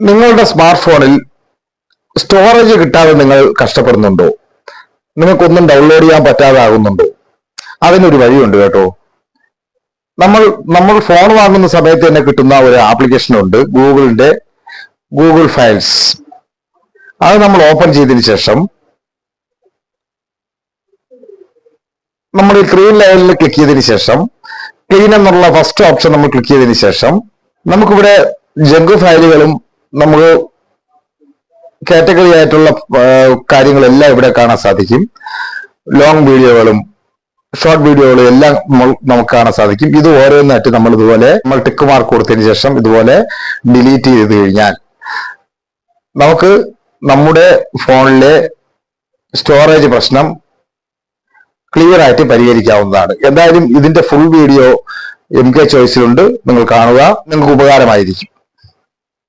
നിങ്ങളുടെ സ്മാർട്ട് ഫോണിൽ സ്റ്റോറേജ് കിട്ടാതെ നിങ്ങൾ കഷ്ടപ്പെടുന്നുണ്ടോ? നിങ്ങൾക്കൊന്നും ഡൗൺലോഡ് ചെയ്യാൻ പറ്റാതാകുന്നുണ്ടോ? അതിനൊരു വഴിയുണ്ട് കേട്ടോ. നമ്മൾ ഫോൺ വാങ്ങുന്ന സമയത്ത് തന്നെ കിട്ടുന്ന ഒരു ആപ്ലിക്കേഷൻ ഉണ്ട്, ഗൂഗിളിന്റെ ഗൂഗിൾ ഫയൽസ്. അത് നമ്മൾ ഓപ്പൺ ചെയ്തതിന് ശേഷം നമ്മൾ ഈ ഗ്രീൻ ലെയറിൽ ക്ലിക്ക് ചെയ്തതിന് ശേഷം ക്ലീൻ എന്നുള്ള ഫസ്റ്റ് ഓപ്ഷൻ നമ്മൾ ക്ലിക്ക് ചെയ്തതിന് ശേഷം നമുക്കിവിടെ ജങ്ക് ഫയലുകളും നമുക്ക് കാറ്റഗറി ആയിട്ടുള്ള കാര്യങ്ങളെല്ലാം ഇവിടെ കാണാൻ സാധിക്കും. ലോങ് വീഡിയോകളും ഷോർട്ട് വീഡിയോകളും എല്ലാം നമുക്ക് കാണാൻ സാധിക്കും. ഇത് ഓരോന്നായിട്ട് നമ്മൾ ടിക്ക് മാർക്ക് കൊടുത്തതിന് ശേഷം ഇതുപോലെ ഡിലീറ്റ് ചെയ്ത് കഴിഞ്ഞാൽ നമുക്ക് നമ്മുടെ ഫോണിലെ സ്റ്റോറേജ് പ്രശ്നം ക്ലിയർ ആയിട്ട് പരിഹരിക്കാവുന്നതാണ്. എന്തായാലും ഇതിന്റെ ഫുൾ വീഡിയോ MK ചോയ്സിലുണ്ട്, നിങ്ങൾ കാണുക, നിങ്ങൾക്ക് ഉപകാരമായിരിക്കും.